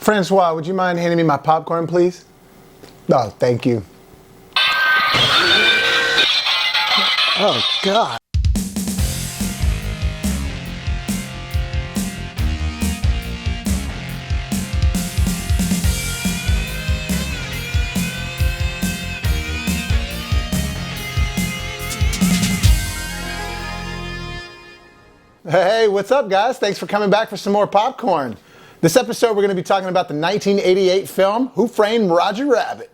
Francois, would you mind handing me my popcorn, please? Oh, thank you. Oh, God. Hey, what's up, guys? Thanks for coming back for some more popcorn. This episode, we're going to be talking about the 1988 film, Who Framed Roger Rabbit?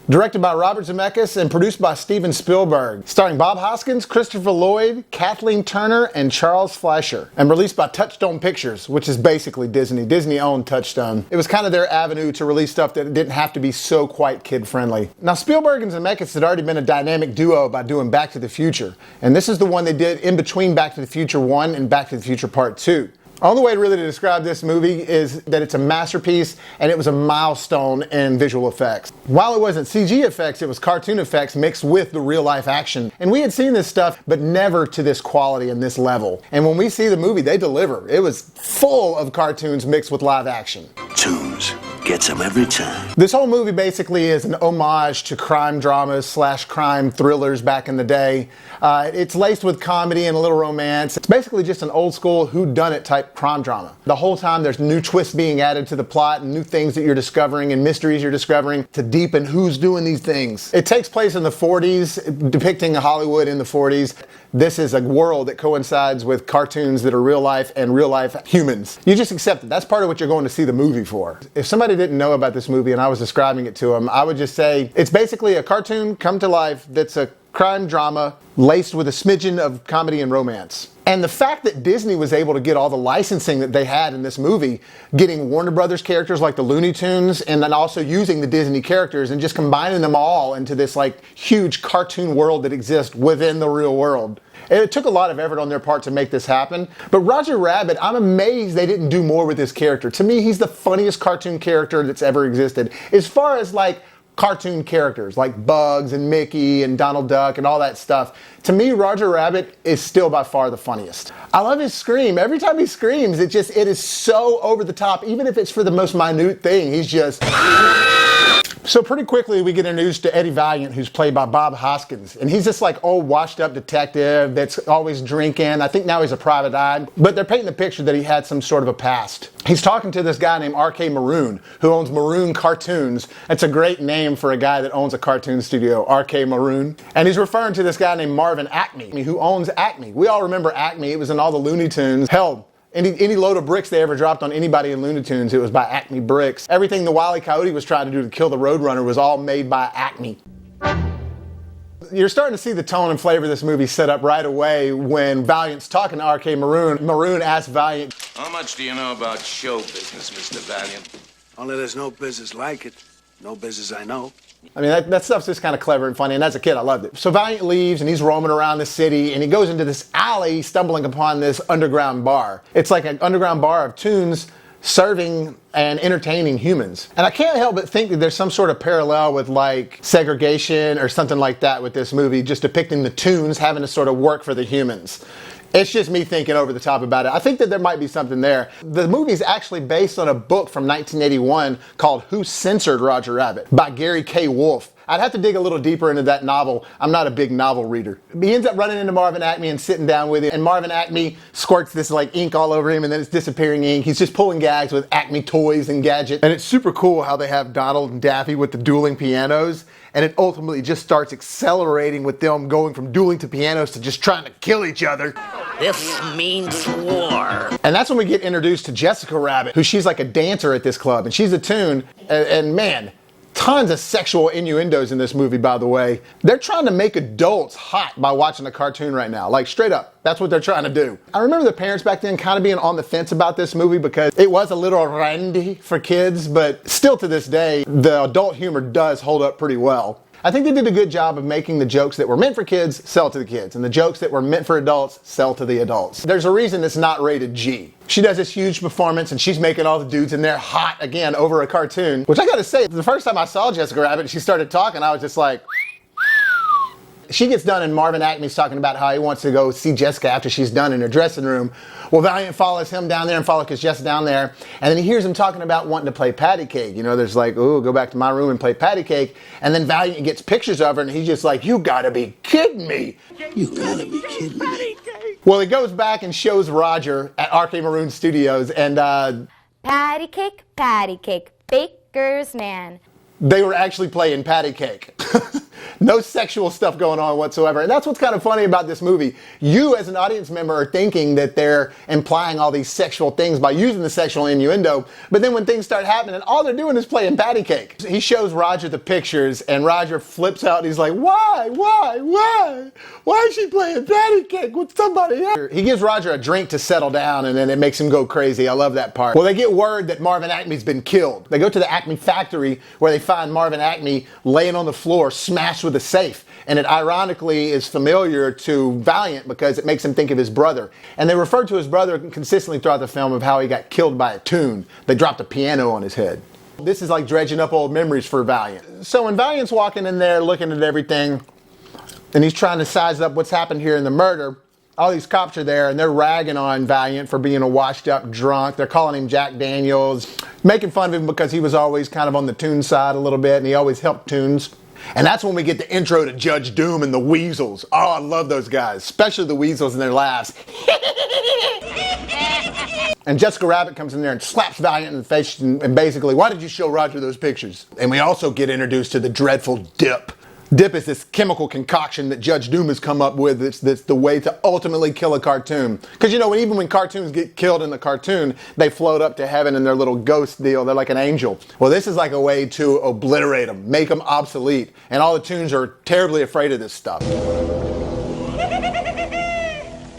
Directed by Robert Zemeckis and produced by Steven Spielberg. Starring Bob Hoskins, Christopher Lloyd, Kathleen Turner, and Charles Fleischer. And released by Touchstone Pictures, which is basically Disney. Disney owned Touchstone. It was kind of their avenue to release stuff that didn't have to be so quite kid-friendly. Now, Spielberg and Zemeckis had already been a dynamic duo by doing Back to the Future. And this is the one they did in between Back to the Future 1 and Back to the Future Part 2. The only way really to describe this movie is that it's a masterpiece and it was a milestone in visual effects. While it wasn't CG effects, it was cartoon effects mixed with the real life action. And we had seen this stuff, but never to this quality and this level. And when we see the movie, they deliver. It was full of cartoons mixed with live action. Tunes gets them every time. This whole movie basically is an homage to crime dramas / crime thrillers back in the day. It's laced with comedy and a little romance. It's basically just an old school whodunit type crime drama. The whole time there's new twists being added to the plot and new things that you're discovering and mysteries you're discovering to deepen who's doing these things. It takes place in the 40s, depicting Hollywood in the 40s. This is a world that coincides with cartoons that are real life and real life humans. You just accept it. That's part of what you're going to see the movie for. If somebody didn't know about this movie and I was describing it to them, I would just say it's basically a cartoon come to life that's a crime drama laced with a smidgen of comedy and romance. And the fact that Disney was able to get all the licensing that they had in this movie, getting Warner Brothers characters like the Looney Tunes, and then also using the Disney characters and just combining them all into this like huge cartoon world that exists within the real world. It took a lot of effort on their part to make this happen. But Roger Rabbit, I'm amazed they didn't do more with this character. To me, he's the funniest cartoon character that's ever existed. As far as like cartoon characters like Bugs and Mickey and Donald Duck and all that stuff. To me, Roger Rabbit is still by far the funniest. I love his scream. Every time he screams, it is so over the top, even if it's for the most minute thing. He's just... So pretty quickly we get introduced to Eddie Valiant, who's played by Bob Hoskins. And he's this like old washed up detective that's always drinking. I think now he's a private eye. But they're painting the picture that he had some sort of a past. He's talking to this guy named R.K. Maroon, who owns Maroon Cartoons. That's a great name for a guy that owns a cartoon studio, R.K. Maroon. And he's referring to this guy named Marvin Acme, who owns Acme. We all remember Acme. It was in all the Looney Tunes. Hell, any load of bricks they ever dropped on anybody in Looney Tunes, it was by Acme Bricks. Everything the Wile E. Coyote was trying to do to kill the Roadrunner was all made by Acme. You're starting to see the tone and flavor of this movie set up right away when Valiant's talking to R.K. Maroon. Maroon asks Valiant, "How much do you know about show business, Mr. Valiant?" Only there's no business like it. No business I know. I mean, that stuff's just kind of clever and funny, and as a kid, I loved it. So Valiant leaves, and he's roaming around the city, and he goes into this alley, stumbling upon this underground bar. It's like an underground bar of tunes serving and entertaining humans. And I can't help but think that there's some sort of parallel with like segregation or something like that with this movie, just depicting the tunes having to sort of work for the humans. It's just me thinking over the top about it. I think that there might be something there. The movie is actually based on a book from 1981 called Who Censored Roger Rabbit by Gary K. Wolfe. I'd have to dig a little deeper into that novel. I'm not a big novel reader. He ends up running into Marvin Acme and sitting down with him, and Marvin Acme squirts this like ink all over him, and then it's disappearing ink. He's just pulling gags with Acme toys and gadgets. And it's super cool how they have Donald and Daffy with the dueling pianos, and it ultimately just starts accelerating with them going from dueling to pianos to just trying to kill each other. This means war. And that's when we get introduced to Jessica Rabbit, who she's like a dancer at this club, and she's a tune, and man, tons of sexual innuendos in this movie, by the way. They're trying to make adults hot by watching a cartoon right now. Like, straight up. That's what they're trying to do. I remember the parents back then kind of being on the fence about this movie because it was a little randy for kids, but still to this day, the adult humor does hold up pretty well. I think they did a good job of making the jokes that were meant for kids sell to the kids, and the jokes that were meant for adults sell to the adults. There's a reason it's not rated G. She does this huge performance, and she's making all the dudes in there hot again over a cartoon, which I gotta say, the first time I saw Jessica Rabbit, she started talking, I was just like, She gets done and Marvin Acme's talking about how he wants to go see Jessica after she's done in her dressing room. Well, Valiant follows him down there and follows Jessica down there. And then he hears him talking about wanting to play patty cake. You know, there's like, oh, go back to my room and play patty cake. And then Valiant gets pictures of her and he's just like, you gotta be kidding me. You gotta be kidding me. Well, he goes back and shows Roger at Arcade Maroon Studios and patty cake, baker's man. they were actually playing patty cake. No sexual stuff going on whatsoever. And that's what's kind of funny about this movie. You as an audience member are thinking that they're implying all these sexual things by using the sexual innuendo, but then when things start happening, all they're doing is playing patty cake. He shows Roger the pictures and Roger flips out and he's like, why is she playing patty cake with somebody else? He gives Roger a drink to settle down and then it makes him go crazy. I love that part. Well, they get word that Marvin Acme's been killed. They go to the Acme factory where they find Marvin Acme laying on the floor, smashed with a safe. And it ironically is familiar to Valiant because it makes him think of his brother. And they refer to his brother consistently throughout the film of how he got killed by a tune. They dropped a piano on his head. This is like dredging up old memories for Valiant. So when Valiant's walking in there looking at everything and he's trying to size up what's happened here in the murder, all these cops are there and they're ragging on Valiant for being a washed up drunk. They're calling him Jack Daniels, making fun of him because he was always kind of on the tune side a little bit and he always helped tunes. And that's when we get the intro to Judge Doom and the Weasels. Oh, I love those guys, especially the Weasels and their laughs. And Jessica Rabbit comes in there and slaps Valiant in the face and basically, why did you show Roger those pictures? And we also get introduced to the dreadful dip. Dip is this chemical concoction that Judge Doom has come up with. It's the way to ultimately kill a cartoon. Because you know, even when cartoons get killed in the cartoon, they float up to heaven in their little ghost deal. They're like an angel. Well, this is like a way to obliterate them, make them obsolete. And all the tunes are terribly afraid of this stuff.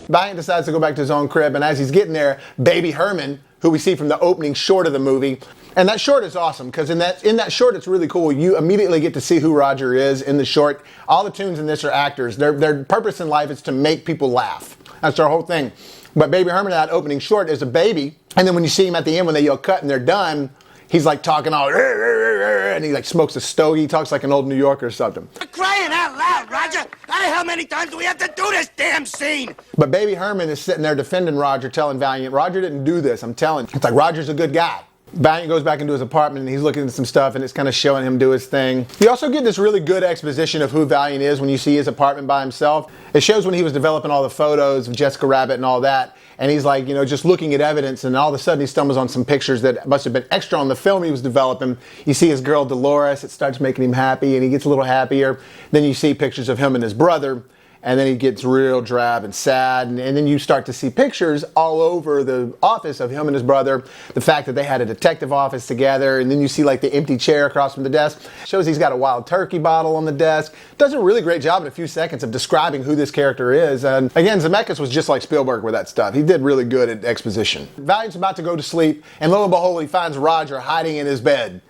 Valiant decides to go back to his own crib, and as he's getting there, Baby Herman, who we see from the opening short of the movie, and that short is awesome because in that short it's really cool. You immediately get to see who Roger is in the short. All the tunes in this are actors. Their purpose in life is to make people laugh. That's their whole thing. But Baby Herman in that opening short is a baby, and then when you see him at the end when they yell cut and they're done, he's like talking all and he like smokes a stogie, talks like an old New Yorker or something. You're crying out loud, Roger! How many times do we have to do this damn scene? But Baby Herman is sitting there defending Roger, telling Valiant, Roger didn't do this, I'm telling you. It's like Roger's a good guy. Valiant goes back into his apartment and he's looking at some stuff and it's kind of showing him do his thing. You also get this really good exposition of who Valiant is when you see his apartment by himself. It shows when he was developing all the photos of Jessica Rabbit and all that. And he's like, you know, just looking at evidence and all of a sudden he stumbles on some pictures that must have been extra on the film he was developing. You see his girl Dolores, it starts making him happy and he gets a little happier. Then you see pictures of him and his brother. And then he gets real drab and sad. And then you start to see pictures all over the office of him and his brother. The fact that they had a detective office together. And then you see like the empty chair across from the desk. Shows he's got a wild turkey bottle on the desk. Does a really great job in a few seconds of describing who this character is. And again, Zemeckis was just like Spielberg with that stuff. He did really good at exposition. Valiant's about to go to sleep. And lo and behold, he finds Roger hiding in his bed.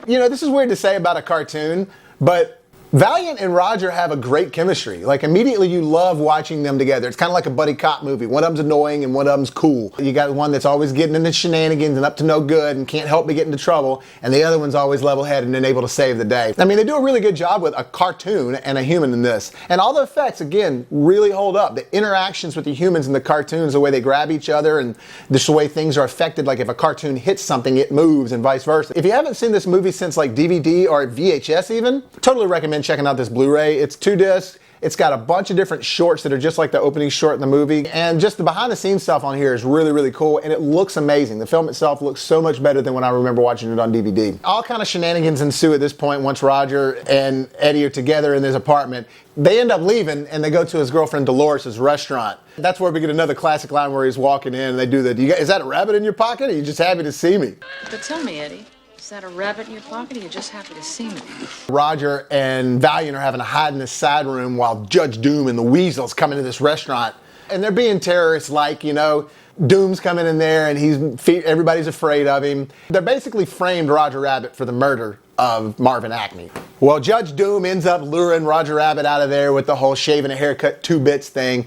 You know, this is weird to say about a cartoon, but Valiant and Roger have a great chemistry. Like immediately you love watching them together. It's kind of like a buddy cop movie. One of them's annoying and one of them's cool. You got one that's always getting into shenanigans and up to no good and can't help but get into trouble. And the other one's always level-headed and able to save the day. I mean, they do a really good job with a cartoon and a human in this. And all the effects, again, really hold up. The interactions with the humans in the cartoons, the way they grab each other and just the way things are affected. Like if a cartoon hits something, it moves and vice versa. If you haven't seen this movie since like DVD or VHS even, totally recommend checking out this Blu-ray. It's 2 discs. It's got a bunch of different shorts that are just like the opening short in the movie. And just the behind the scenes stuff on here is really, really cool. And it looks amazing. The film itself looks so much better than when I remember watching it on DVD. All kind of shenanigans ensue at this point once Roger and Eddie are together in his apartment. They end up leaving and they go to his girlfriend Dolores' restaurant. That's where we get another classic line where he's walking in and they do the, is that a rabbit in your pocket? Or are you just happy to see me? But tell me, Eddie, is that a rabbit in your pocket or are you just happy to see me? Roger and Valiant are having to hide in this side room while Judge Doom and the Weasels come into this restaurant. And they're being terrorists-like, you know. Doom's coming in there and everybody's afraid of him. They're basically framed Roger Rabbit for the murder of Marvin Acme. Well, Judge Doom ends up luring Roger Rabbit out of there with the whole shaving a haircut 2 bits thing.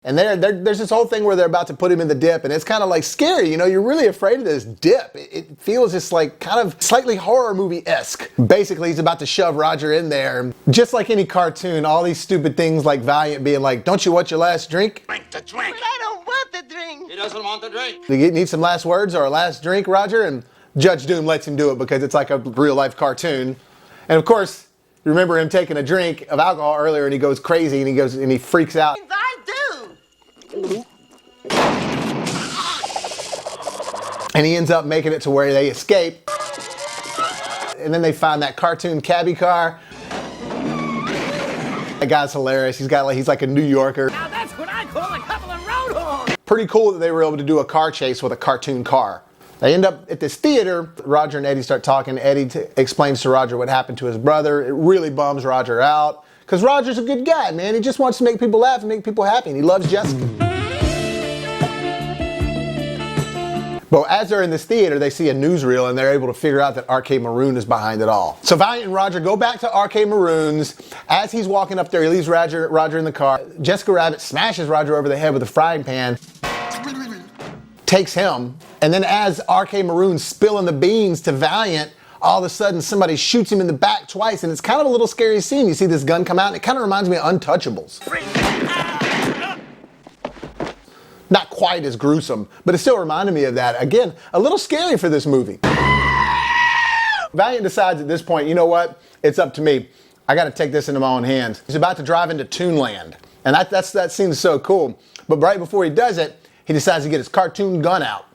And there's this whole thing where they're about to put him in the dip, and it's kind of like scary. You know, you're really afraid of this dip. It feels just like kind of slightly horror movie-esque. Basically, he's about to shove Roger in there. Just like any cartoon, all these stupid things like Valiant being like, don't you want your last drink? Drink the drink. But I don't want the drink. He doesn't want the drink. Do you need some last words or a last drink, Roger? And Judge Doom lets him do it because it's like a real-life cartoon. And of course, you remember him taking a drink of alcohol earlier, and he goes crazy, and he freaks out. I do. And he ends up making it to where they escape. And then they find that cartoon cabbie car. That guy's hilarious. He's like a New Yorker. Now that's what I call a couple of road horns. Pretty cool that they were able to do a car chase with a cartoon car. They end up at this theater. Roger and Eddie start talking. Eddie explains to Roger what happened to his brother. It really bums Roger out. Because Roger's a good guy, man. He just wants to make people laugh and make people happy. And he loves Jessica. But as they're in this theater, they see a newsreel and they're able to figure out that RK Maroon is behind it all. So Valiant and Roger go back to RK Maroon's. As he's walking up there, he leaves Roger in the car. Jessica Rabbit smashes Roger over the head with a frying pan. Takes him. And then as RK Maroon's spilling the beans to Valiant, all of a sudden somebody shoots him in the back twice, and it's kind of a little scary scene. You see this gun come out, and it kind of reminds me of Untouchables. Not quite as gruesome, but it still reminded me of that. Again, a little scary for this movie. Valiant decides at this point, you know what? It's up to me. I got to take this into my own hands. He's about to drive into Toonland, and that seems so cool. But right before he does it, he decides to get his cartoon gun out.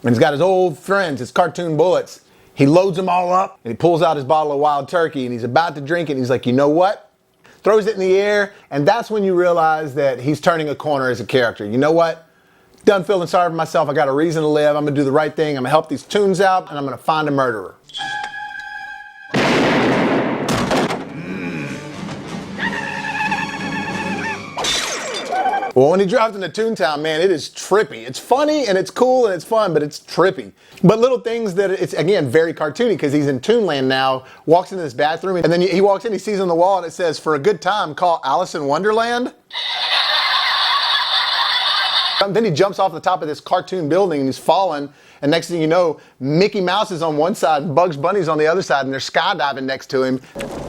And he's got his old friends, his cartoon bullets. He loads them all up, and he pulls out his bottle of Wild Turkey, and he's about to drink it, and he's like, you know what? Throws it in the air, and that's when you realize that he's turning a corner as a character. You know what? Done feeling sorry for myself. I got a reason to live. I'm going to do the right thing. I'm going to help these tunes out, and I'm going to find a murderer. Well, when he drives into Toontown, man, it is trippy. It's funny, and it's cool, and it's fun, but it's trippy. But little things that it's, again, very cartoony, because he's in Toonland now, walks into this bathroom, and then he walks in, he sees on the wall, and it says, for a good time, call Alice in Wonderland. Then he jumps off the top of this cartoon building, and he's falling, and next thing you know, Mickey Mouse is on one side, and Bugs Bunny's on the other side, and they're skydiving next to him.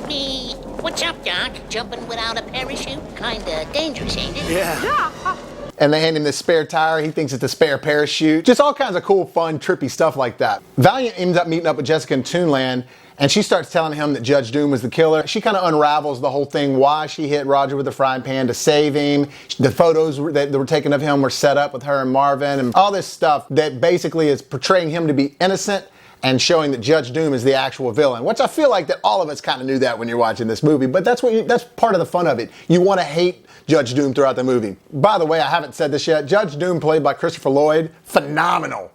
Me. What's up, Doc? Jumping without a parachute? Kinda dangerous, ain't it? Yeah. And they hand him this spare tire. He thinks it's a spare parachute. Just all kinds of cool, fun, trippy stuff like that. Valiant ends up meeting up with Jessica in Toonland, and she starts telling him that Judge Doom was the killer. She kind of unravels the whole thing, why she hit Roger with the frying pan to save him. The photos that were taken of him were set up with her and Marvin, and all this stuff that basically is portraying him to be innocent and showing that Judge Doom is the actual villain, which I feel like that all of us kind of knew that when you're watching this movie, but that's part of the fun of it. You want to hate Judge Doom throughout the movie. By the way, I haven't said this yet, Judge Doom, played by Christopher Lloyd, phenomenal.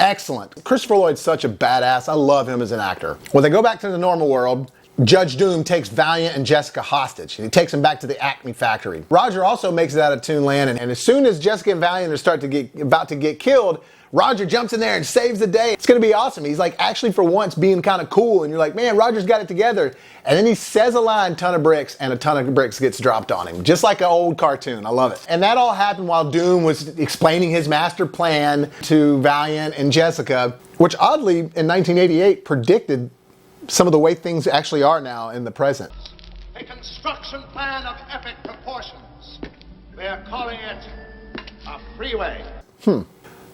Excellent. Christopher Lloyd's such a badass. I love him as an actor. When they go back to the normal world, Judge Doom takes Valiant and Jessica hostage, and he takes them back to the Acme factory. Roger also makes it out of Toonland, and as soon as Jessica and Valiant are about to get killed, Roger jumps in there and saves the day. It's going to be awesome. He's like actually for once being kind of cool, and you're like, man, Roger's got it together. And then he says a line, ton of bricks, and a ton of bricks gets dropped on him. Just like an old cartoon. I love it. And that all happened while Doom was explaining his master plan to Valiant and Jessica, which oddly in 1988 predicted some of the way things actually are now in the present. A construction plan of epic proportions. They are calling it a freeway.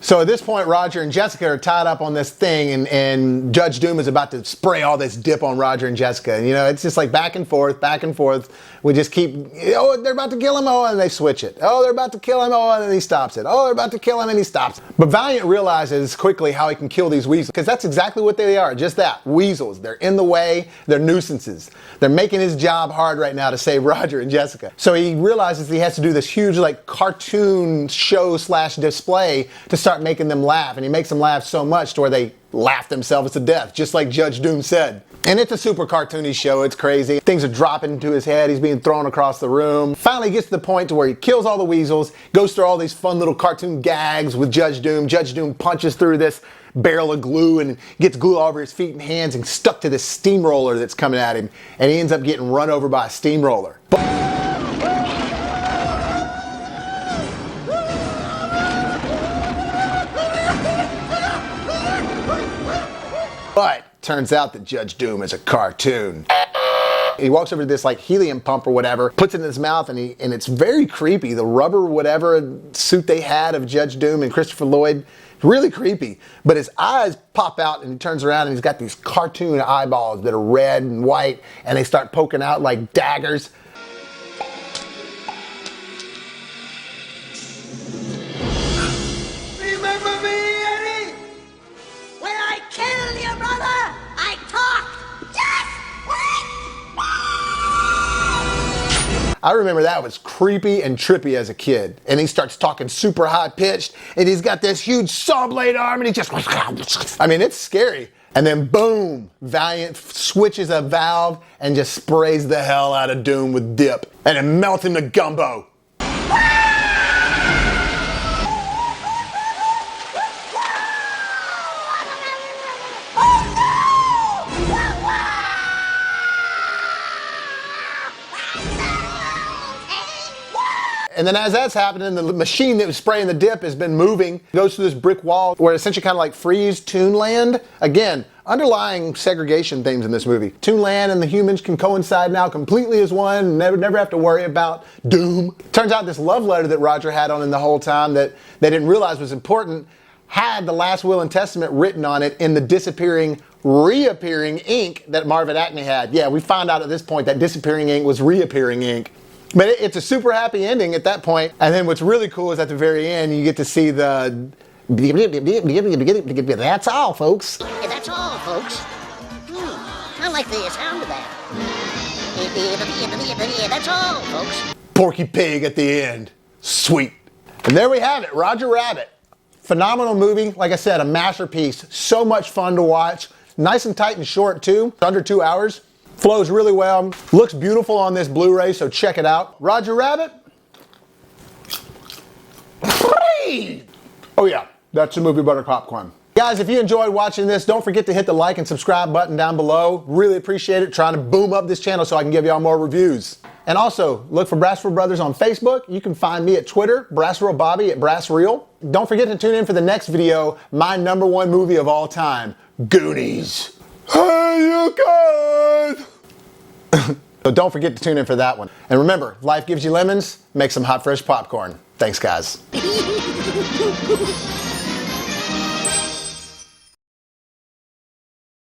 So at this point, Roger and Jessica are tied up on this thing, and Judge Doom is about to spray all this dip on Roger and Jessica. And, you know, it's just like back and forth, back and forth. We just keep, oh, they're about to kill him, oh, and they switch it. Oh, they're about to kill him, oh, and then he stops it. Oh, they're about to kill him, and he stops it. But Valiant realizes quickly how he can kill these weasels, because that's exactly what they are, just that, weasels. They're in the way, they're nuisances. They're making his job hard right now to save Roger and Jessica. So he realizes he has to do this huge, like, cartoon show / display to start making them laugh, and he makes them laugh so much to where they laugh themselves to death, just like Judge Doom said. And it's a super cartoony show. It's crazy. Things are dropping into his head. He's being thrown across the room. Finally gets to the point to where he kills all the weasels, goes through all these fun little cartoon gags with Judge Doom. Judge Doom punches through this barrel of glue and gets glue all over his feet and hands and stuck to this steamroller that's coming at him, and he ends up getting run over by a steamroller. But turns out that Judge Doom is a cartoon. He walks over to this like helium pump or whatever, puts it in his mouth, and it's very creepy. The rubber whatever suit they had of Judge Doom and Christopher Lloyd, really creepy. But his eyes pop out and he turns around and he's got these cartoon eyeballs that are red and white, and they start poking out like daggers. Remember me, Eddie? When I killed your brother, I talked. Just wait. I remember that was creepy and trippy as a kid. And he starts talking super high pitched, and he's got this huge saw blade arm, and he just, I mean, it's scary. And then boom, Valiant switches a valve and just sprays the hell out of Doom with dip, and it melts him to gumbo. And then as that's happening, the machine that was spraying the dip has been moving, goes through this brick wall where it essentially kind of like frees Toonland. Again, underlying segregation themes in this movie. Toonland and the humans can coincide now completely as one, never have to worry about Doom. Turns out this love letter that Roger had on him the whole time that they didn't realize was important had the last will and testament written on it in the disappearing, reappearing ink that Marvin Acme had. Yeah, we found out at this point that disappearing ink was reappearing ink. But it's a super happy ending at that point. And then what's really cool is at the very end, you get to see the... That's all, folks. That's all, folks. I like the sound of that. That's all, folks. Porky Pig at the end. Sweet. And there we have it, Roger Rabbit. Phenomenal movie. Like I said, a masterpiece. So much fun to watch. Nice and tight and short, too. Under 2 hours. Flows really well. Looks beautiful on this Blu-ray, so check it out. Roger Rabbit. Oh yeah, that's the movie Butter Popcorn. Guys, if you enjoyed watching this, don't forget to hit the like and subscribe button down below. Really appreciate it. Trying to boom up this channel so I can give y'all more reviews. And also, look for BrassReel Brothers on Facebook. You can find me at Twitter, BrassReel Bobby at BrassReel. Don't forget to tune in for the next video, my #1 movie of all time, Goonies. Hey, you guys! So don't forget to tune in for that one. And remember, life gives you lemons, make some hot, fresh popcorn. Thanks, guys.